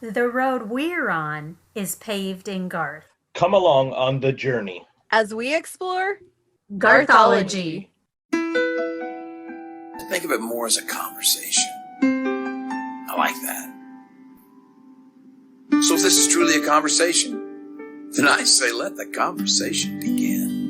The road we're on is paved in Garth. Come along on the journey. As we explore Garthology. Think of it more as a conversation. I like that. So if this is truly a conversation, then I say let the conversation begin.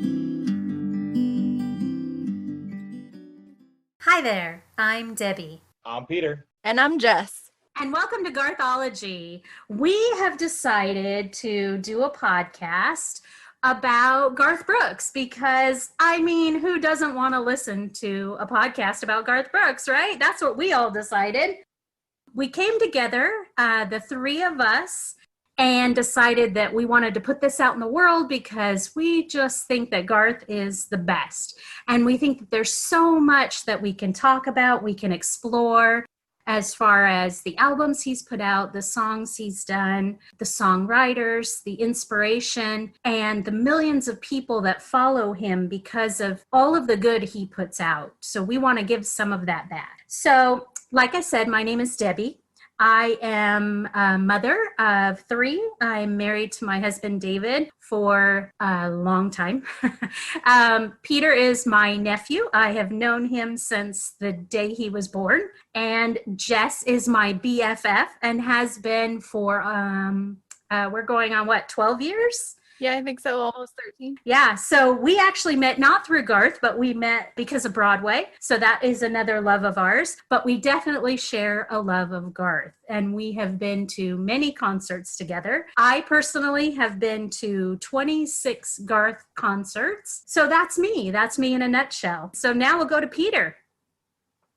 Hi there, I'm Debbie. I'm Peter. And I'm Jess. And welcome to Garthology. We have decided to do a podcast about Garth Brooks because, who doesn't want to listen to a podcast about Garth Brooks, right? That's what we all decided. We came together, the three of us, and decided that we wanted to put this out in the world because we just think that Garth is the best. And we think that there's so much that we can talk about, we can explore, as far as the albums he's put out, the songs he's done, the songwriters, the inspiration, and the millions of people that follow him because of all of the good he puts out. So we want to give some of that back. So, like I said, my name is Debbie. I am a mother of three. I'm married to my husband, David, for a long time. Peter is my nephew. I have known him since the day he was born. And Jess is my BFF and has been for, we're going on 12 years? Yeah, I think so. Almost 13. Yeah. So we actually met not through Garth, but we met because of Broadway. So that is another love of ours. But we definitely share a love of Garth. And we have been to many concerts together. I personally have been to 26 Garth concerts. So that's me. That's me in a nutshell. So now we'll go to Peter.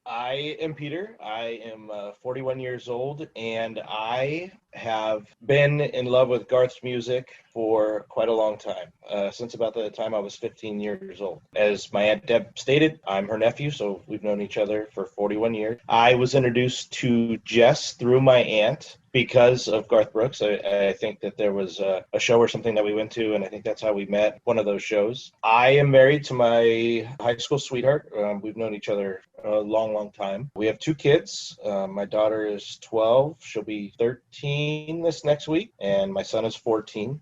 I am Peter. I am 41 years old, and I have been in love with Garth's music for quite a long time, since about the time I was 15 years old. As my Aunt Deb stated, I'm her nephew, so we've known each other for 41 years. I was introduced to Jess through my aunt because of Garth Brooks. I think that there was a show or something that we went to, and I think that's how we met, one of those shows. I am married to my high school sweetheart. We've known each other a long, long time. We have two kids. My daughter is 12. She'll be 13 this next week, and my son is 14.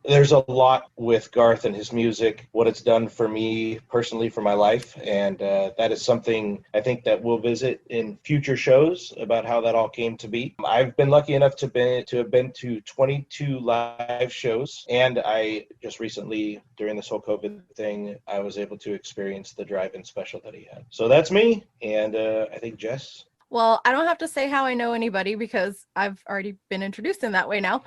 There's a lot with Garth and his music, what it's done for me personally, for my life, and that is something I think that we'll visit in future shows about how that all came to be. I've been lucky enough to have been to 22 live shows, and I just recently, during this whole COVID thing, I was able to experience the drive-in special that he had. So that's me, and I think Jess. Well, I don't have to say how I know anybody because I've already been introduced in that way now.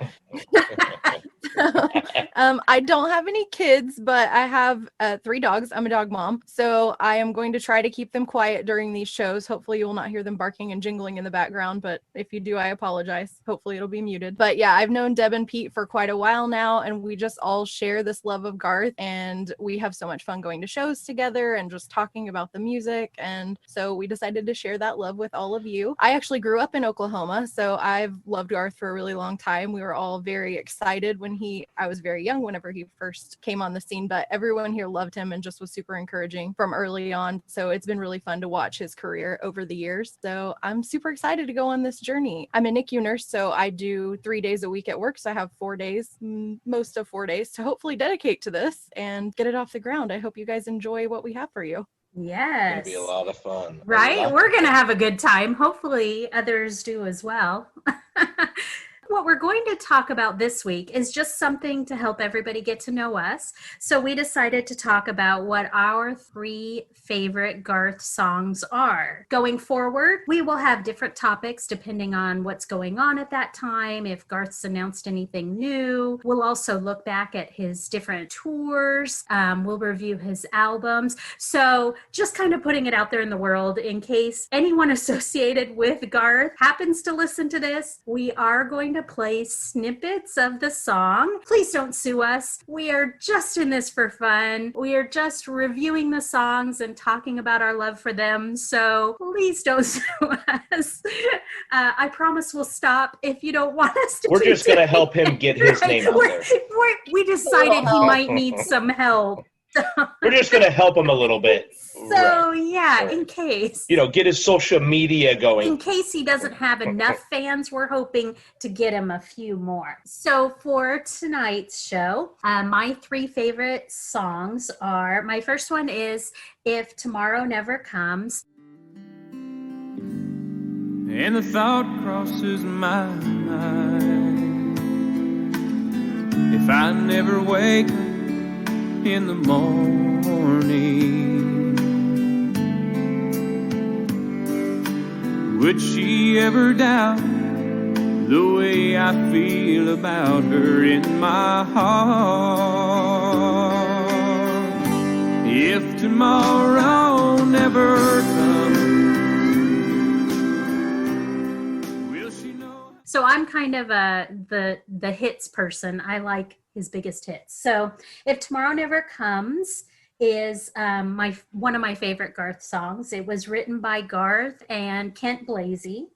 I don't have any kids, but I have 3 dogs. I'm a dog mom. So I am going to try to keep them quiet during these shows. Hopefully you will not hear them barking and jingling in the background, but if you do, I apologize. Hopefully it'll be muted. But yeah, I've known Deb and Pete for quite a while now, and we just all share this love of Garth, and we have so much fun going to shows together and just talking about the music. And so we decided to share that love with all of you. I actually grew up in Oklahoma, so I've loved Garth for a really long time. We were all very excited when I was very young whenever he first came on the scene, but everyone here loved him and just was super encouraging from early on. So it's been really fun to watch his career over the years. So I'm super excited to go on this journey. I'm a NICU nurse, so I do 3 days a week at work. So I have 4 days, most of 4 days, to hopefully dedicate to this and get it off the ground. I hope you guys enjoy what we have for you. Yes. It's going to be a lot of fun. Right? We're going to have a good time. Hopefully others do as well. What we're going to talk about this week is just something to help everybody get to know us. So we decided to talk about what our 3 favorite Garth songs are. Going forward, we will have different topics depending on what's going on at that time, if Garth's announced anything new. We'll also look back at his different tours. We'll review his albums. So just kind of putting it out there in the world in case anyone associated with Garth happens to listen to this, we are going to play snippets of the song. Please don't sue us. We are just in this for fun. We are just reviewing the songs and talking about our love for them. So please don't sue us. I promise we'll stop if you don't want us to. We're just going to help him get his name out there. We decided he might need some help. We're just going to help him a little bit. So, yeah, Right. in case. Get his social media going. In case he doesn't have enough fans, we're hoping to get him a few more. So for tonight's show, my 3 favorite songs are, my first one is If Tomorrow Never Comes. And the thought crosses my mind, if I never wake up in the morning, would she ever doubt the way I feel about her in my heart? If tomorrow never comes, so I'm kind of the hits person. I like his biggest hits. So If Tomorrow Never Comes is one of my favorite Garth songs. It was written by Garth and Kent Blasey.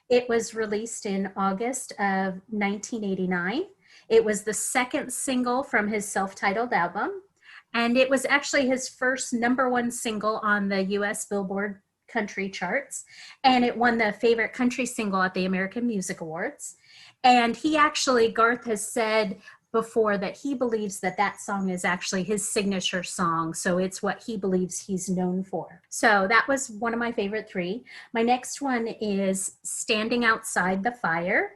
It was released in August of 1989. It was the second single from his self-titled album. And it was actually his first #1 single on the US Billboard country charts, and it won the favorite country single at the American Music Awards. And Garth has said before that he believes that song is actually his signature song, so it's what he believes he's known for. So that was one of my favorite 3. My next one is Standing Outside the Fire.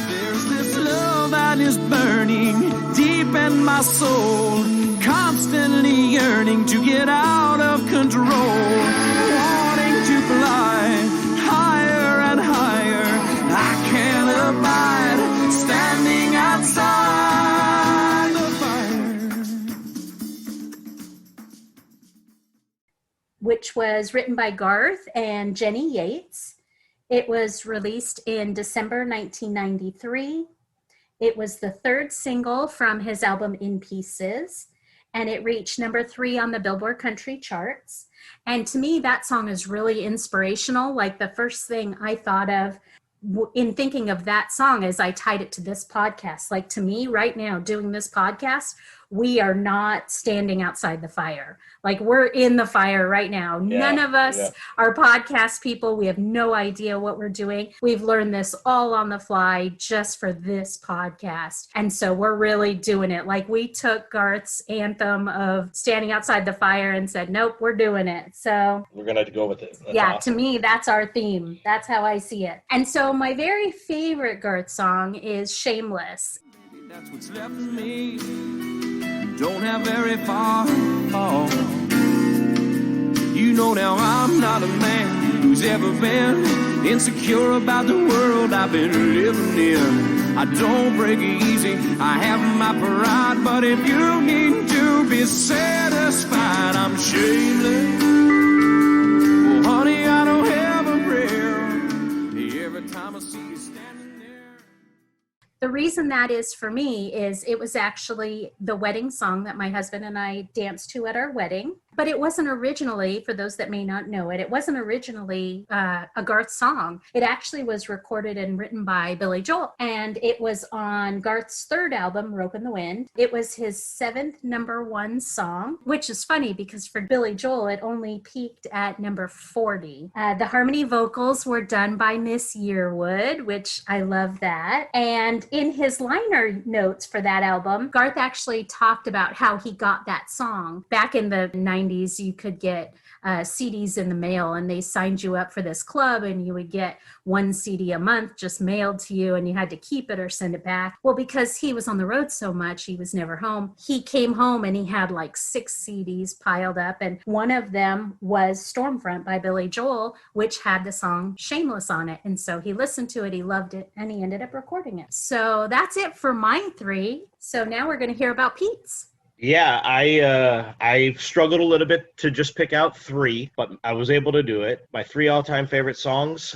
There's this love that is burning deep in my soul, constantly yearning to get out of control, wanting to fly higher and higher. I can't abide standing outside the fire. Which was written by Garth and Jenny Yates. It was released in December 1993. It was the 3rd single from his album In Pieces, and it reached #3 on the Billboard Country charts. And to me, that song is really inspirational. Like, the first thing I thought of in thinking of that song is I tied it to this podcast. Like, to me right now, doing this podcast, we are not standing outside the fire. Like, we're in the fire right now. None of us are podcast people. We have no idea what we're doing. We've learned this all on the fly just for this podcast. And so we're really doing it. Like, we took Garth's anthem of standing outside the fire and said, nope, we're doing it. So we're going to go with it. That's To awesome. me, that's our theme. That's how I see it. And so my very favorite Garth song is Shameless. That's what's left of me. Don't have very far to fall. You know now I'm not a man who's ever been insecure about the world I've been living in. I don't break easy, I have my pride, but if you need to be satisfied, I'm shameless. Well, honey, I don't have a prayer every time I see you standing there. The reason that is for me is it was actually the wedding song that my husband and I danced to at our wedding. But it wasn't originally, for those that may not know it, it wasn't originally a Garth song. It actually was recorded and written by Billy Joel. And it was on Garth's 3rd album, Rope in the Wind. It was his 7th #1 song, which is funny because for Billy Joel, it only peaked at number 40. The harmony vocals were done by Miss Yearwood, which I love that. And in his liner notes for that album, Garth actually talked about how he got that song. Back in the 90s, you could get CDs in the mail, and they signed you up for this club, and you would get 1 CD a month just mailed to you, and you had to keep it or send it back. Well, because he was on the road so much, he was never home. He came home and he had like 6 CDs piled up, and one of them was Stormfront by Billy Joel, which had the song Shameless on it. And so he listened to it, he loved it, and he ended up recording it. So that's it for my 3. So now we're going to hear about Pete's. Yeah, I struggled a little bit to just pick out 3, but I was able to do it. My 3 all-time favorite songs,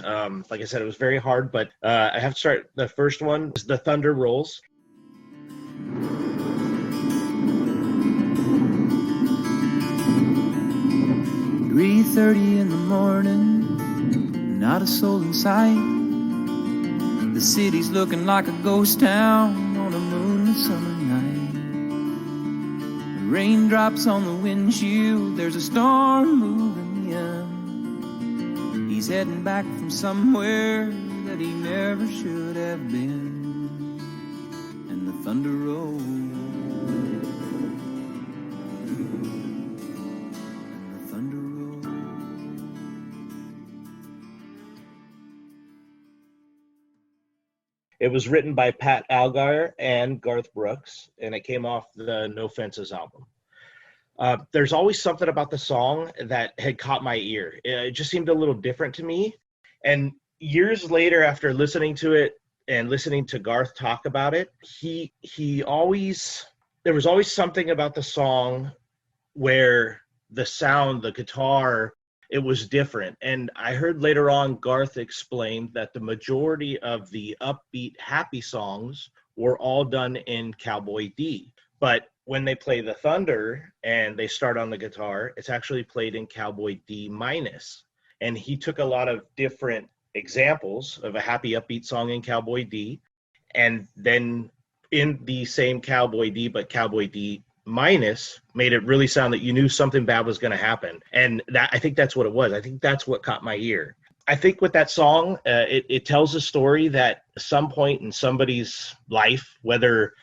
like I said, it was very hard, but I have to start. The first one is The Thunder Rolls. 3:30 in the morning, not a soul in sight. The city's looking like a ghost town on a moonlit the summer night. Raindrops on the windshield, there's a storm moving in. He's heading back from somewhere that he never should have been. And the thunder rolls. And the thunder rolls. It was written by Pat Algar and Garth Brooks, and it came off the No Fences album. There's always something about the song that had caught my ear. It just seemed a little different to me. And years later, after listening to it and listening to Garth talk about it, there was always something about the song where the sound, the guitar, it was different. And I heard later on Garth explained that the majority of the upbeat, happy songs were all done in Cowboy D. But when they play the thunder and they start on the guitar, it's actually played in Cowboy D minus. And he took a lot of different examples of a happy, upbeat song in Cowboy D, and then in the same Cowboy D, but Cowboy D minus, made it really sound that you knew something bad was going to happen. And that, I think that's what it was. I think that's what caught my ear. I think with that song, it tells a story that at some point in somebody's life, whether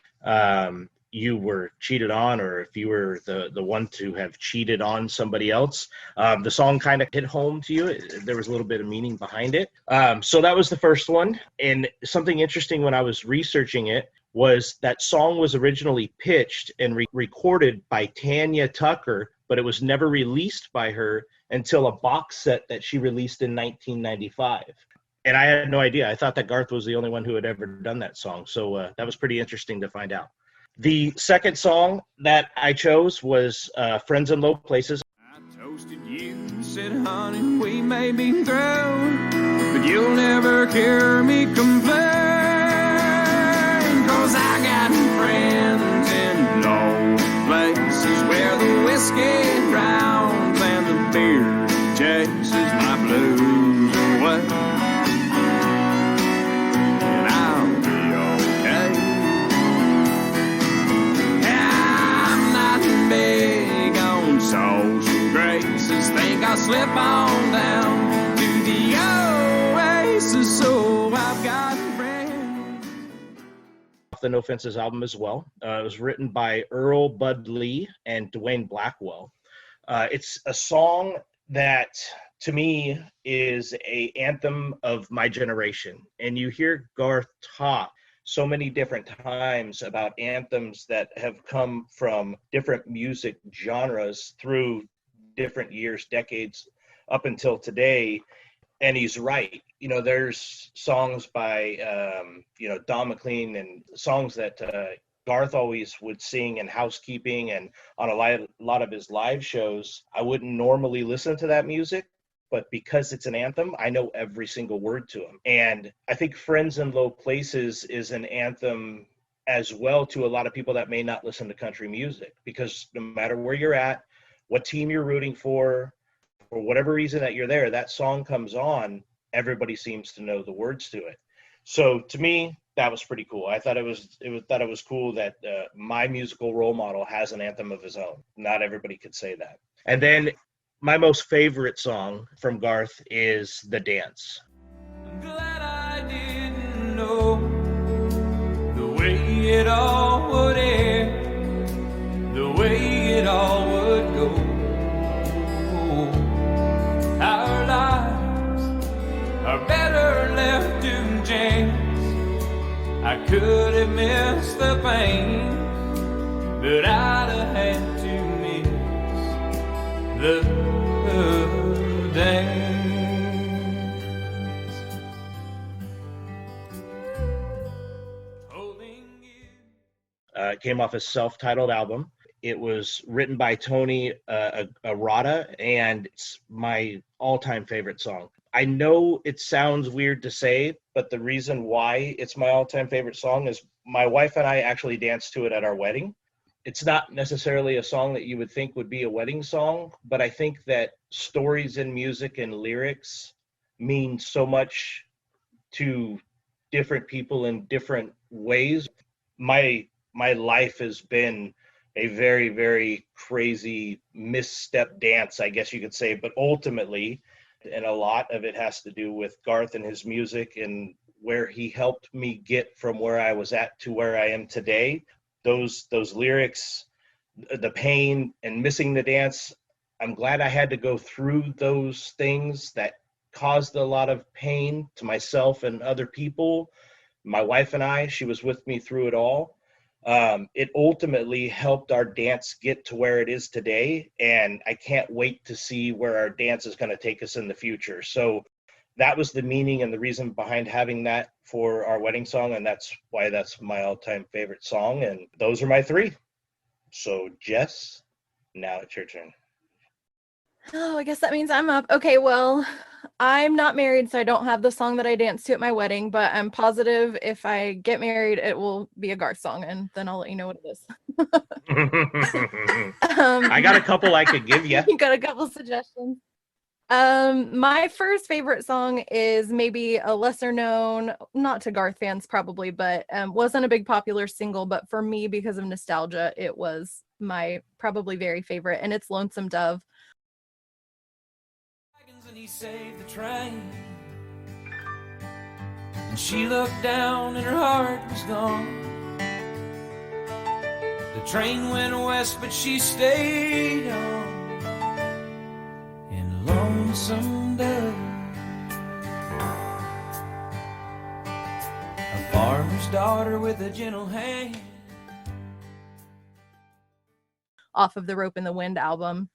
you were cheated on or if you were the one to have cheated on somebody else, the song kind of hit home to you. There was a little bit of meaning behind it. So that was the first one. And something interesting when I was researching it was that song was originally pitched and recorded by Tanya Tucker, but it was never released by her until a box set that she released in 1995. And I had no idea. I thought that Garth was the only one who had ever done that song. So that was pretty interesting to find out. The second song that I chose was Friends in Low Places. I toasted you and said, honey, we may be through, but you'll never hear me complain. 'Cause I got friends in low places where the whiskey drowns and the beer chases my blues away. And I'll be okay. I'm not big on social graces. Think I'll slip on down to the oasis, so I've got the No Fences album as well. It was written by Earl Bud Lee and Dwayne Blackwell. It's a song that to me is a anthem of my generation. And you hear Garth talk so many different times about anthems that have come from different music genres through different years, decades, up until today. And he's right. You know, there's songs by, Don McLean and songs that Garth always would sing in housekeeping and on a lot of his live shows. I wouldn't normally listen to that music, but because it's an anthem, I know every single word to him. And I think Friends in Low Places is an anthem as well to a lot of people that may not listen to country music, because no matter where you're at, what team you're rooting for whatever reason that you're there, that song comes on, everybody seems to know the words to it. So to me, that was pretty cool. I thought it was cool that my musical role model has an anthem of his own. Not everybody could say that. And then my most favorite song from Garth is The Dance. I'm glad I didn't know the way it all would end, the way it all would go. Our lives are better left to chance. I could have missed the pain, but I'd have had to miss the dance. Holding you. It came off a self-titled album. It was written by Tony Arata, and it's my all-time favorite song. I know it sounds weird to say, but the reason why it's my all-time favorite song is my wife and I actually danced to it at our wedding. It's not necessarily a song that you would think would be a wedding song, but I think that stories in music and lyrics mean so much to different people in different ways. My my life has been a very, very crazy misstep dance, I guess you could say. But ultimately, and a lot of it has to do with Garth and his music and where he helped me get from where I was at to where I am today. Those lyrics, the pain and missing the dance, I'm glad I had to go through those things that caused a lot of pain to myself and other people. My wife and I, she was with me through it all. It ultimately helped our dance get to where it is today, and I can't wait to see where our dance is going to take us in the future. So that was the meaning and the reason behind having that for our wedding song, and that's why that's my all-time favorite song, and those are my three. So Jess, now it's your turn. Oh, I guess that means I'm up. Okay, well, I'm not married, so I don't have the song that I danced to at my wedding, but I'm positive if I get married, it will be a Garth song, and then I'll let you know what it is. I got a couple I could give you. You got a couple suggestions. My first favorite song is maybe a lesser known, not to Garth fans probably, but wasn't a big popular single, but for me, because of nostalgia, it was my probably very favorite, and it's Lonesome Dove. And he saved the train, and she looked down and her heart was gone. The train went west, but she stayed on in Lonesome Dove. A farmer's daughter with a gentle hand. Off of the Rope in the Wind album.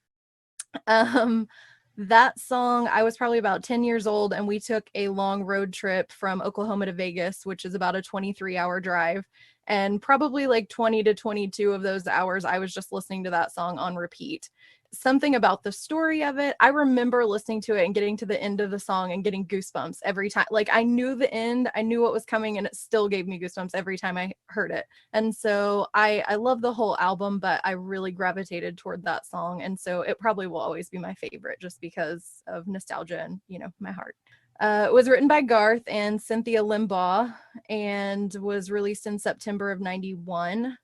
That song, I was probably about 10 years old, and we took a long road trip from Oklahoma to Vegas, which is about a 23-hour drive. And probably like 20 to 22 of those hours, I was just listening to that song on repeat. Something about the story of it, I remember listening to it and getting to the end of the song and getting goosebumps every time. Like, I knew the end, I knew what was coming, and it still gave me goosebumps every time I heard it. And so I love the whole album, but I really gravitated toward that song. And so it probably will always be my favorite just because of nostalgia and, you know, my heart. It was written by Garth and Cynthia Limbaugh and was released in September of 91.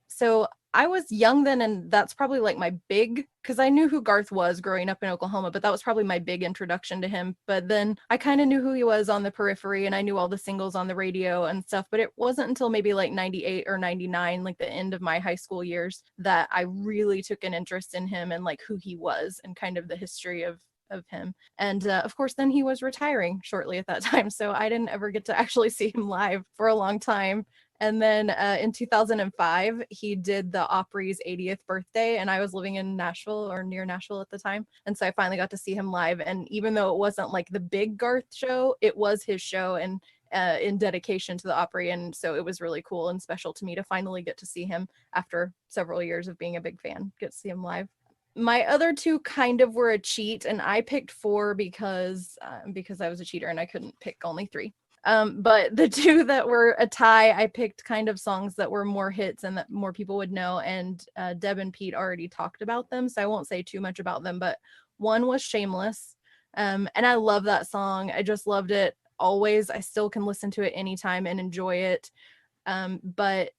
So I was young then, and that's probably like my big, because I knew who Garth was growing up in Oklahoma, but that was probably my big introduction to him. But then I kind of knew who he was on the periphery, and I knew all the singles on the radio and stuff, but it wasn't until maybe like 98 or 99, like the end of my high school years, that I really took an interest in him and like who he was and kind of the history of him. And of course, then he was retiring shortly at that time, so I didn't ever get to actually see him live for a long time. And then in 2005, he did the Opry's 80th birthday, and I was living in Nashville or near Nashville at the time. And so I finally got to see him live. And even though it wasn't like the big Garth show, it was his show and in dedication to the Opry. And so it was really cool and special to me to finally get to see him after several years of being a big fan, get to see him live. My other two kind of were a cheat, and I picked four because I was a cheater and I couldn't pick only three. But the two that were a tie, I picked kind of songs that were more hits and that more people would know. And Deb and Pete already talked about them, so I won't say too much about them. But one was Shameless. And I love that song. I just loved it always. I still can listen to it anytime and enjoy it. But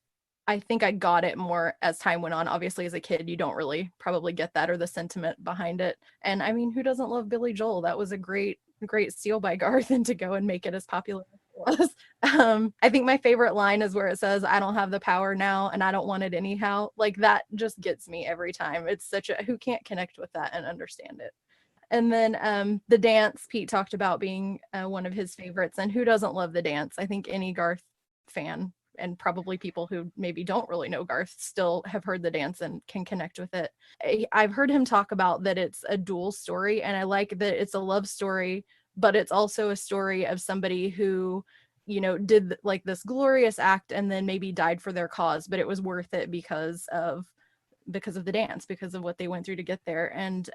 I think I got it more as time went on. Obviously, as a kid, you don't really probably get that or the sentiment behind it. And I mean, who doesn't love Billy Joel? That was a great steal by Garth, and to go and make it as popular as it was. I think my favorite line is where it says, "I don't have the power now and I don't want it anyhow." Like, that just gets me every time. It's such a, who can't connect with that and understand it? And then the dance, Pete talked about being one of his favorites, and who doesn't love the dance? I think any Garth fan, and probably people who maybe don't really know Garth, still have heard the dance and can connect with it. I've heard him talk about that it's a dual story, and I like that it's a love story, but it's also a story of somebody who, you know, did like this glorious act and then maybe died for their cause, but it was worth it because of the dance, because of what they went through to get there. And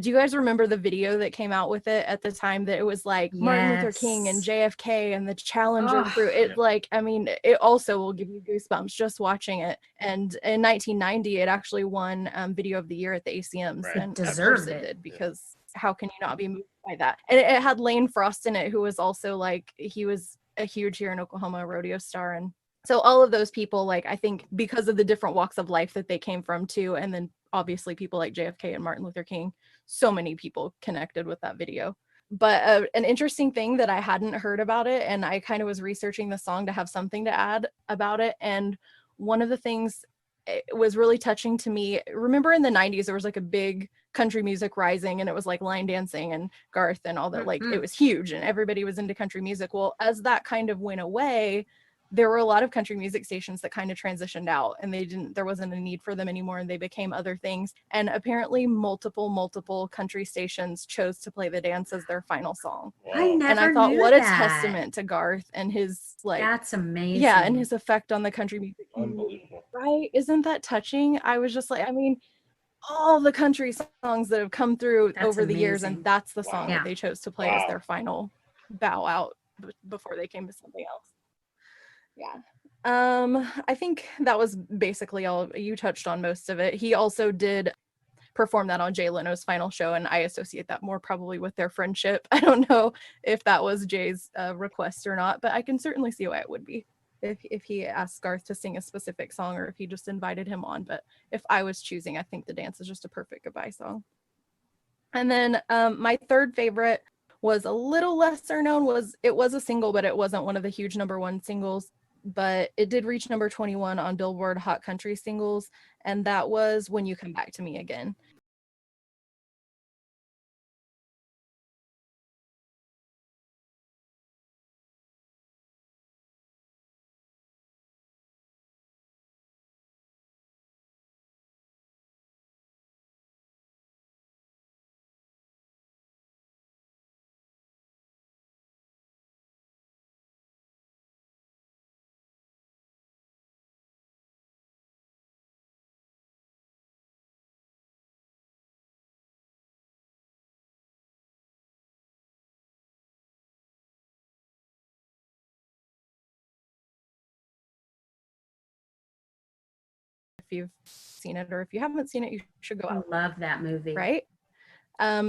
do you guys remember the video that came out with it at the time, that it was like Martin Luther King and JFK and the Challenger crew? It, like, I mean, it also will give you goosebumps just watching it. And in 1990, it actually won Video of the Year at the ACMs. Right. And Deserved of course it. did, because how can you not be moved by that? And it had Lane Frost in it, who was also like, he was a huge here in Oklahoma rodeo star, and So all of those people, like, I think because of the different walks of life that they came from too, and then obviously people like JFK and Martin Luther King, so many people connected with that video. But an interesting thing that I hadn't heard about it, and I kind of was researching the song to have something to add about it, and one of the things it was really touching to me. Remember in the 90s, there was like a big country music rising, and it was like line dancing and Garth and all that, like it was huge and everybody was into country music. Well, as that kind of went away, there were a lot of country music stations that kind of transitioned out, and there wasn't a need for them anymore, and they became other things. And apparently multiple country stations chose to play the dance as their final song. Wow. I never And I thought, knew what a that. testament to Garth and his, like, That's amazing. yeah, and his effect on the country music community. Unbelievable. Right? Isn't that touching? I was just like, I mean, all the country songs that have come through That's over the years, amazing. and that's the song Wow. that they chose to play as their final bow out before they came to something else. Yeah. I think that was basically all. You touched on most of it. He also did perform that on Jay Leno's final show, and I associate that more probably with their friendship. I don't know if that was Jay's request or not, but I can certainly see why it would be if he asked Garth to sing a specific song, or if he just invited him on. But if I was choosing, I think The Dance is just a perfect goodbye song. And then my third favorite was a little lesser known. It was a single, but it wasn't one of the huge #1 singles. But it did reach number 21 on Billboard Hot Country Singles, and that was When You Come Back to Me Again. If you've seen it, or if you haven't seen it, you should go out. I love that movie. Right?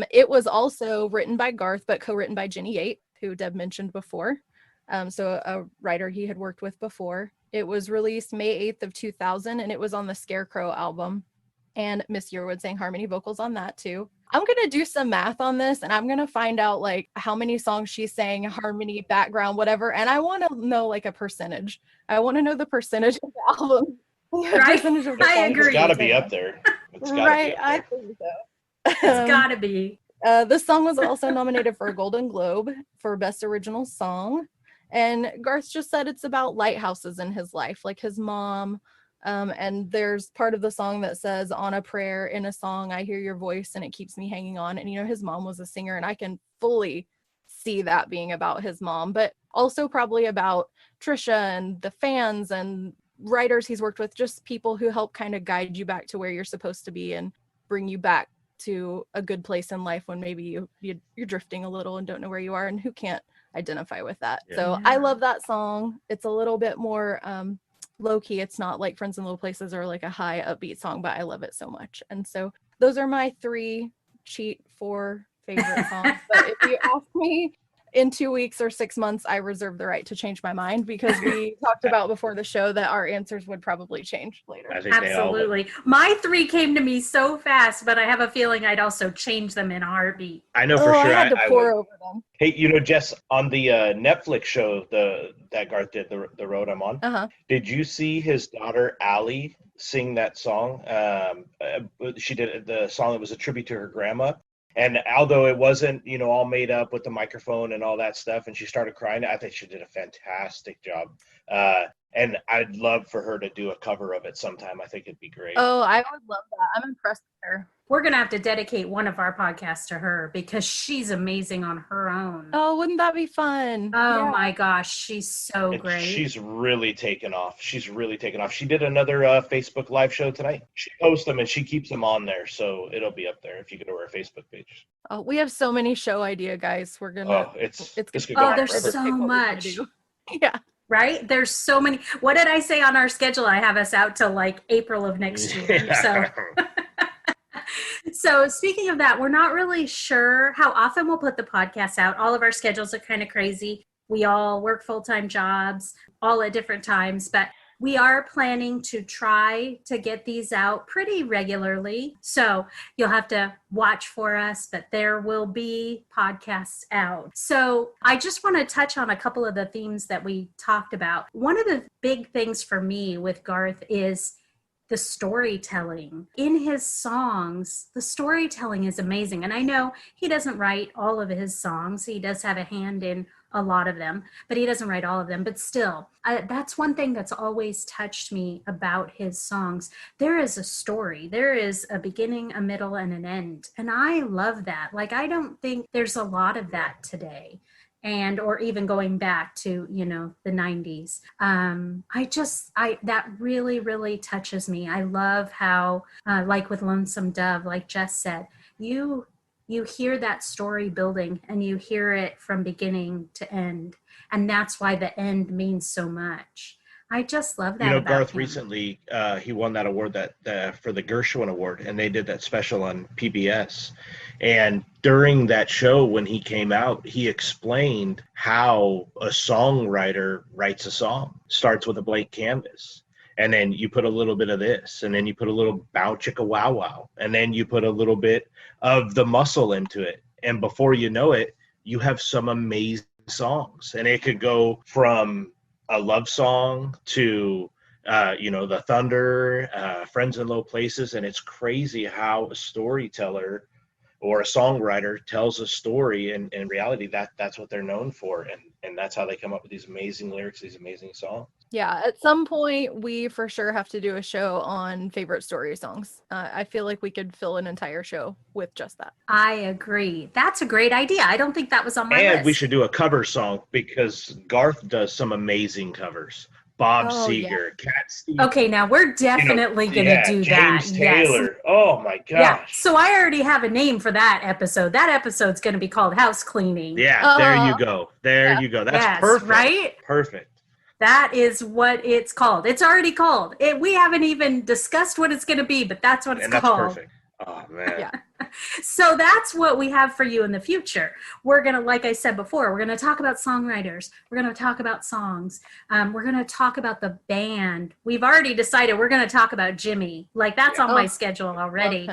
It was also written by Garth, but co-written by Jenny Yates, who Deb mentioned before. So a writer he had worked with before. It was released May 8th of 2000, and it was on the Scarecrow album. And Miss Yearwood sang harmony vocals on that too. I'm going to do some math on this, and I'm going to find out like how many songs she sang, harmony, background, whatever. And I want to know like a percentage. I want to know the percentage of the album. Right? I agree. It's got to be up there. It's gotta Right, be up I there. think so. It's gotta be. The song was also nominated for a Golden Globe for Best Original Song. And Garth just said it's about lighthouses in his life, like his mom. And there's part of the song that says, on a prayer in a song, I hear your voice and it keeps me hanging on. And, you know, his mom was a singer, and I can fully see that being about his mom, but also probably about Trisha and the fans and writers he's worked with, just people who help kind of guide you back to where you're supposed to be and bring you back to a good place in life when maybe you're drifting a little and don't know where you are, and who can't identify with that. Yeah. So I love that song. It's a little bit more low-key. It's not like Friends in Low Places or like a high upbeat song, but I love it so much. And so those are my 3 cheat 4 favorite songs. But if you ask me in 2 weeks or 6 months, I reserve the right to change my mind, because we talked about before the show that our answers would probably change later. I think they all would. Absolutely. My 3 came to me so fast, but I have a feeling I'd also change them in a heartbeat. I know for sure. I had to pour would. over them. Hey, you know, Jess, on the Netflix show that Garth did, the Road I'm On, Uh-huh. did you see his daughter Allie sing that song? She did the song that was a tribute to her grandma. And although it wasn't, you know, all made up with the microphone and all that stuff, and she started crying, I think she did a fantastic job. And I'd love for her to do a cover of it sometime. I think it'd be great. Oh, I would love that. I'm impressed with her. We're going to have to dedicate one of our podcasts to her, because she's amazing on her own. Oh, wouldn't that be fun? Oh Yeah. my gosh, she's so And great. she's really taken off. She did another Facebook Live show tonight. She posts them and she keeps them on there, so it'll be up there if you go to her Facebook page. Oh, we have so many show idea, guys. We're gonna. Oh, this could gonna go on there's forever. so pick what we're gonna much. do. Yeah. Right? There's so many. What did I say on our schedule? I have us out till like April of next year. So speaking of that, we're not really sure how often we'll put the podcast out. All of our schedules are kind of crazy. We all work full-time jobs, all at different times, but we are planning to try to get these out pretty regularly. So you'll have to watch for us, but there will be podcasts out. So I just want to touch on a couple of the themes that we talked about. One of the big things for me with Garth is the storytelling. In his songs, the storytelling is amazing. And I know he doesn't write all of his songs. He does have a hand in a lot of them, but he doesn't write all of them. But still, that's one thing that's always touched me about his songs. There is a story. There is a beginning, a middle, and an end. And I love that. Like, I don't think there's a lot of that today. And, or even going back to, you know, the 90s. That really, really touches me. I love how, like with Lonesome Dove, like Jess said, you hear that story building and you hear it from beginning to end. And that's why the end means so much. I just love that. You know, about Garth him. recently, he won that award for the Gershwin Award, and they did that special on PBS. And during that show, when he came out, he explained how a songwriter writes a song. Starts with a blank canvas. And then you put a little bit of this, and then you put a little bow chicka wow wow, and then you put a little bit of the muscle into it. And before you know it, you have some amazing songs. And it could go from a love song to, the Thunder, Friends in Low Places. And it's crazy how a storyteller or a songwriter tells a story, and in reality, that's what they're known for. And that's how they come up with these amazing lyrics, these amazing songs. Yeah, at some point we for sure have to do a show on favorite story songs. I feel like we could fill an entire show with just that. I agree. That's a great idea. I don't think that was on my list. And we should do a cover song, because Garth does some amazing covers. Bob Seger, Cat Stevens. Okay, now we're definitely going to do that. James Taylor. Yes. Oh my gosh. Yeah. So I already have a name for that episode. That episode's going to be called House Cleaning. Yeah, there you go. You go. That's perfect. Right? Perfect. That is what it's called. It's already called. We haven't even discussed what it's going to be, but that's what it's called. That's perfect. Oh, man. Yeah. So that's what we have for you in the future. We're going to, like I said before, we're going to talk about songwriters. We're going to talk about songs. We're going to talk about the band. We've already decided we're going to talk about Jimmy. Like, that's on my schedule already.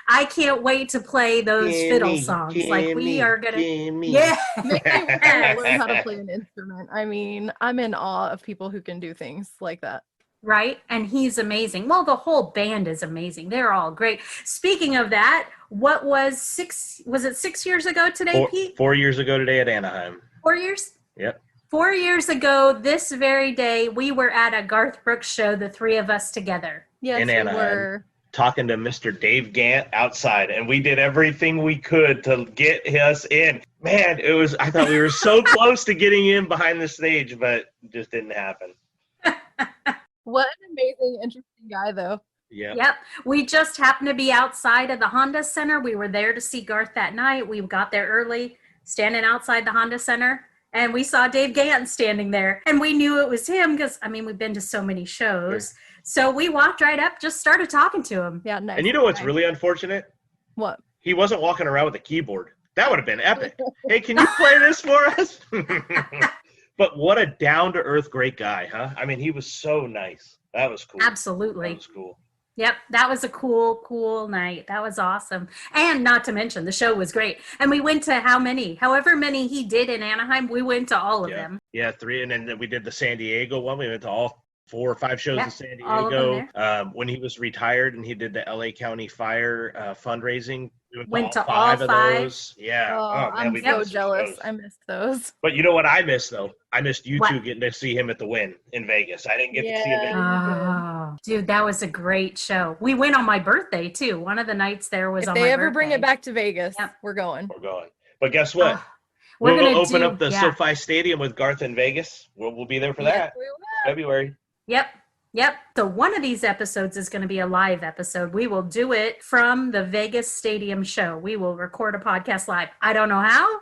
I can't wait to play those fiddle songs. Like, we are going to. Yeah. Make me want to learn how to play an instrument. I mean, I'm in awe of people who can do things like that. Right? And he's amazing. Well, the whole band is amazing. They're all great. Speaking of that, what was 6 years ago today, Pete? 4 years ago today at Anaheim. 4 years? Yep. 4 years ago, this very day, we were at a Garth Brooks show, the three of us together. Yes, in Anaheim, we were. Talking to Mr. Dave Gant outside, and we did everything we could to get us in. Man, I thought we were so close to getting in behind the stage, but it just didn't happen. What an amazing, interesting guy, though. Yeah. Yep. We just happened to be outside of the Honda Center. We were there to see Garth that night. We got there early, standing outside the Honda Center, and we saw Dave Gant standing there. And we knew it was him because, I mean, we've been to so many shows. Sure. So we walked right up, just started talking to him. Yeah, nice. And you know what's really unfortunate? What? He wasn't walking around with a keyboard. That would have been epic. Hey, can you play this for us? But what a down-to-earth great guy, huh? I mean, he was so nice. That was cool. Absolutely. That was cool. Yep, that was a cool night. That was awesome. And not to mention, the show was great. And we went to however many he did in Anaheim, we went to all of them. Yeah, 3. And then we did the San Diego one. We went to all 4 or 5 shows in San Diego. When he was retired and he did the LA County Fire fundraising, we went to all 5 of those. Yeah. Oh, man, I'm so jealous. I missed those. But you know what I missed, though? I missed you two getting to see him at the Wynn in Vegas. I didn't get to see him. Oh, dude, that was a great show. We went on my birthday, too. One of the nights there was on my birthday. If they ever bring it back to Vegas, we're going. We're going. But guess what? We'll open up the SoFi Stadium with Garth in Vegas. We'll be there for that. We will. February. Yep. So one of these episodes is going to be a live episode. We will do it from the Vegas Stadium show. We will record a podcast live. I don't know how.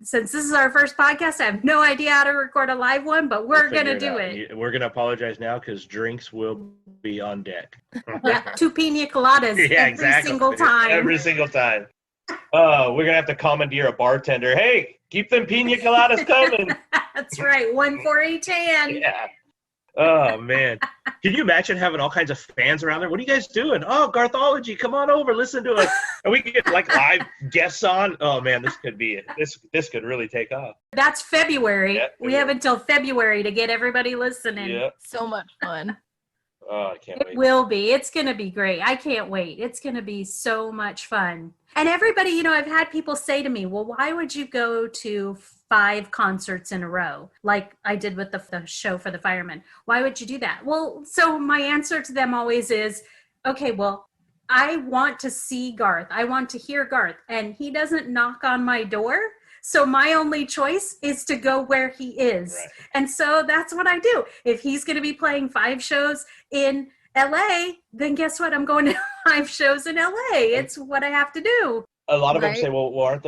Since this is our first podcast, I have no idea how to record a live one, but we're going to do it. We're going to apologize now because drinks will be on deck. 2 pina coladas every single time. Every single time. We're gonna have to commandeer a bartender. Hey, keep them pina coladas coming. That's right. 1 for each hand. Yeah. Oh man, can you imagine having all kinds of fans around there? What are you guys doing? Oh, Garthology, come on over, listen to us. And we get like live guests on. Oh man, this could be it. This could really take off. That's February. Yeah, We have until February to get everybody listening. Yeah. So much fun. Oh, I can't It wait. will be. It's going to be great. I can't wait. It's going to be so much fun. And everybody, I've had people say to me, well, why would you go to 5 concerts in a row like I did with the show for the firemen? Why would you do that? Well, so my answer to them always is, okay, well, I want to see Garth. I want to hear Garth. And he doesn't knock on my door. So my only choice is to go where he is. Right. And so that's what I do. If he's going to be playing 5 shows in LA, then guess what? I'm going to 5 shows in LA. It's what I have to do. A lot of them Right. say, well, aren't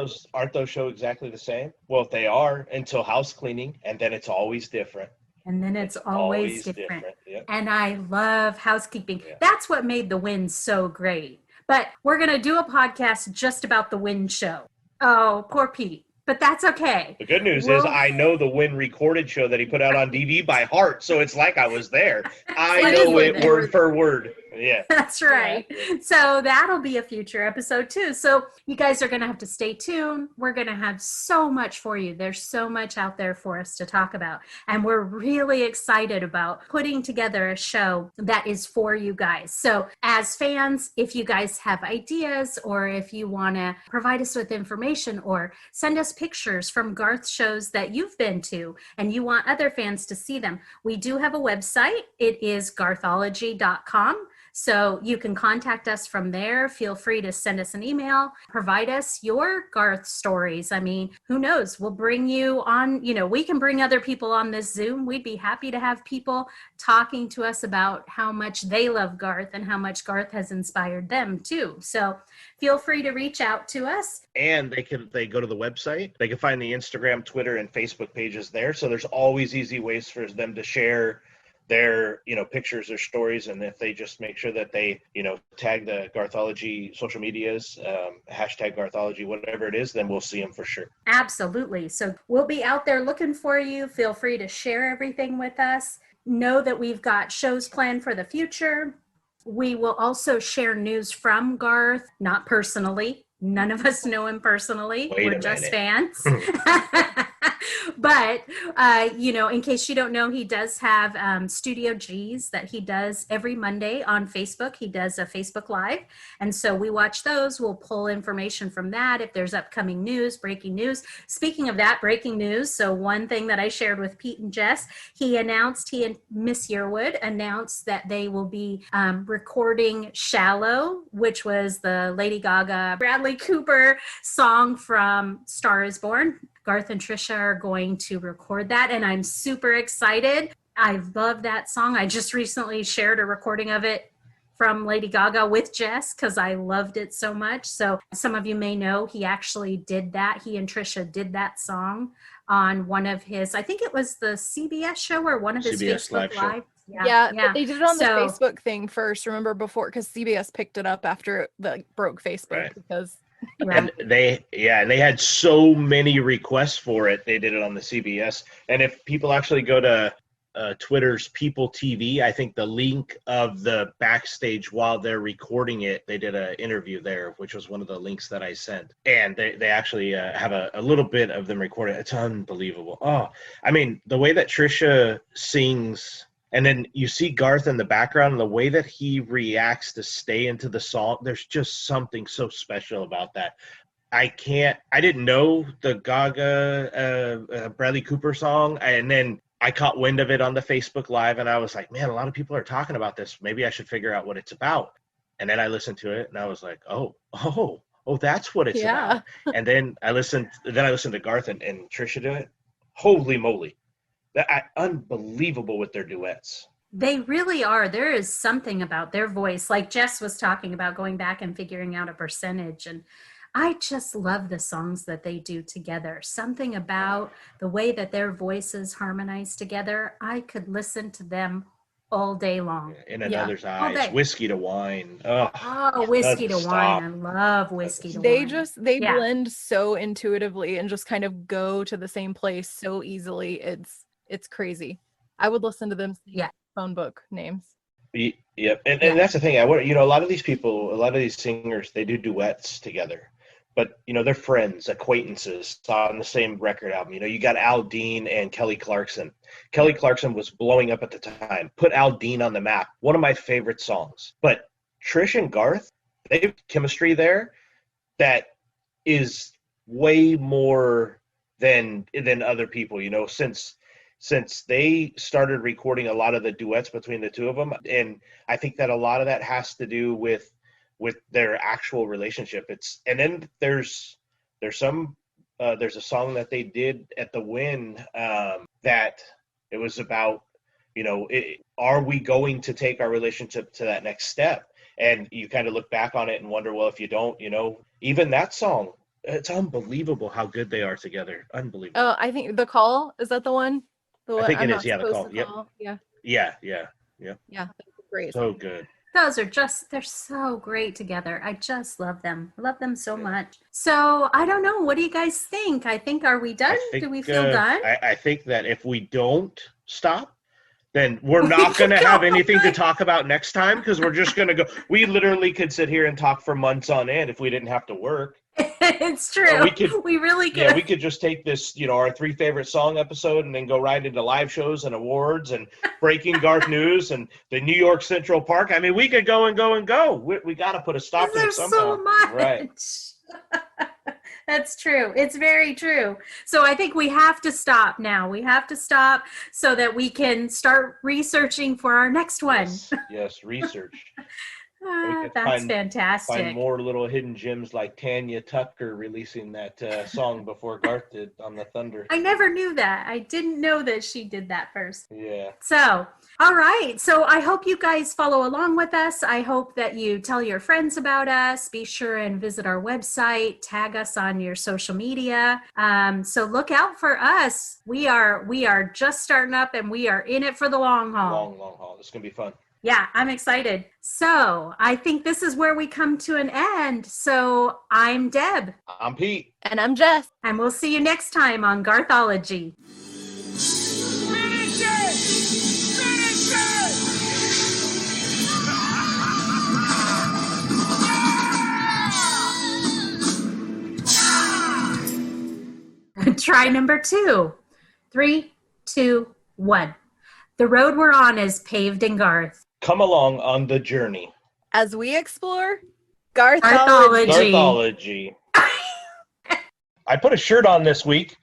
those shows exactly the same? Well, they are until house cleaning, and then it's always different. And then it's always different. Yeah. And I love housekeeping. Yeah. That's what made the Win so great. But we're going to do a podcast just about the Win show. Oh, poor Pete. But that's okay. The good news is Well- I know the Win recorded show that he put out on DVD by heart, so it's like I was there. I like know you were it there. word for word. Yeah. That's right. So that'll be a future episode too. So you guys are going to have to stay tuned. We're going to have so much for you. There's so much out there for us to talk about. And we're really excited about putting together a show that is for you guys. So as fans, if you guys have ideas or if you want to provide us with information or send us pictures from Garth shows that you've been to and you want other fans to see them, we do have a website. It is garthology.com. So you can contact us from there. Feel free to send us an email, provide us your Garth stories. I mean, who knows? We'll bring you on, we can bring other people on this Zoom. We'd be happy to have people talking to us about how much they love Garth and how much Garth has inspired them too. So feel free to reach out to us. And they go to the website. They can find the Instagram, Twitter, and Facebook pages there. So there's always easy ways for them to share their pictures or stories, and if they just make sure that they tag the Garthology social medias, hashtag Garthology, whatever it is, then we'll see them for sure. Absolutely. So we'll be out there looking for you. Feel free to share everything with us. Know that we've got shows planned for the future. We will also share news from Garth, not personally. None of us know him personally. We're just fans. But, in case you don't know, he does have Studio G's that he does every Monday on Facebook. He does a Facebook Live. And so we watch those. We'll pull information from that if there's upcoming news, breaking news. Speaking of that, breaking news. So one thing that I shared with Pete and Jess, he and Miss Yearwood announced that they will be recording Shallow, which was the Lady Gaga, Bradley Cooper song from Star is Born. Garth and Trisha are going to record that, and I'm super excited. I love that song. I just recently shared a recording of it from Lady Gaga with Jess because I loved it so much. So some of you may know he actually did that. He and Trisha did that song on one of his, I think it was the CBS show or one of his CBS Facebook live show. Yeah, but they did it on the Facebook thing first, remember, before, because CBS picked it up after it broke Facebook. Right. Because and they had so many requests for it. They did it on the CBS. And if people actually go to Twitter's People TV, I think the link of the backstage while they're recording it, they did an interview there, which was one of the links that I sent. And they actually have a little bit of them recorded. It's unbelievable. Oh, I mean, the way that Trisha sings, and then you see Garth in the background, and the way that he reacts to stay into the song, there's just something so special about that. I didn't know the Gaga Bradley Cooper song, and then I caught wind of it on the Facebook Live, and I was like, man, a lot of people are talking about this. Maybe I should figure out what it's about. And then I listened to it, and I was like, oh, that's what it's about. And then I listened to Garth and Trisha do it. Holy moly. Unbelievable with their duets. They really are. There is something about their voice, like Jess was talking about going back and figuring out a percentage. And I just love the songs that they do together. Something about the way that their voices harmonize together. I could listen to them all day long. In Yeah. Another's All Eyes, day. Whiskey to Wine. Oh, Oh, Whiskey to doesn't Wine. stop. I love Whiskey to They Wine. they Yeah. blend so intuitively and just kind of go to the same place so easily. It's crazy. I would listen to them sing Yeah. phone book names. Yep, and Yeah. that's the thing. I want, a lot of these people, a lot of these singers, they do duets together, but they're friends, acquaintances on the same record album. You got Al Dean and Kelly Clarkson. Kelly Clarkson was blowing up at the time. Put Al Dean on the map. One of my favorite songs. But Trish and Garth, they have chemistry there that is way more than other people. Since they started recording a lot of the duets between the two of them, and I think that a lot of that has to do with their actual relationship. And then there's a song that they did at the Win that it was about, are we going to take our relationship to that next step? And you kind of look back on it and wonder, well, if you don't, even that song, it's unbelievable how good they are together. Unbelievable. Oh, I think The Call, is that the one? The one I think I'm it not is. Yeah, The supposed Call. to Yep. call. Yeah. Yeah. Yeah. That's great. So good. Those are they're so great together. I just love them. Love them so much. So I don't know. What do you guys think? Are we done? Do we feel done? I think that if we don't stop, then we're not going to have anything to talk about next time, because we're just going to go. We literally could sit here and talk for months on end if we didn't have to work. It's true. We really could. Yeah, we could just take this, our 3 favorite song episode, and then go right into live shows and awards and breaking Garth news and the New York Central Park. I mean, we could go and go and go. We got to put a stop to it There's somehow. so much. Right. That's true. It's very true. So I think we have to stop now. We have to stop so that we can start researching for our next one. Yes, research. That's fantastic. Find more little hidden gems like Tanya Tucker releasing that song before Garth did on the Thunder. I never knew that. I didn't know that she did that first. Yeah. So, all right. So I hope you guys follow along with us. I hope that you tell your friends about us. Be sure and visit our website. Tag us on your social media. So look out for us. We are just starting up, and we are in it for the long haul. Long haul. It's going to be fun. Yeah, I'm excited. So I think this is where we come to an end. So I'm Deb. I'm Pete. And I'm Jess. And we'll see you next time on Garthology. Finish it! Finish it! Try number 2. 3, 2, 1. The road we're on is paved in Garth. Come along on the journey. As we explore Garthology. Garthology. I put a shirt on this week.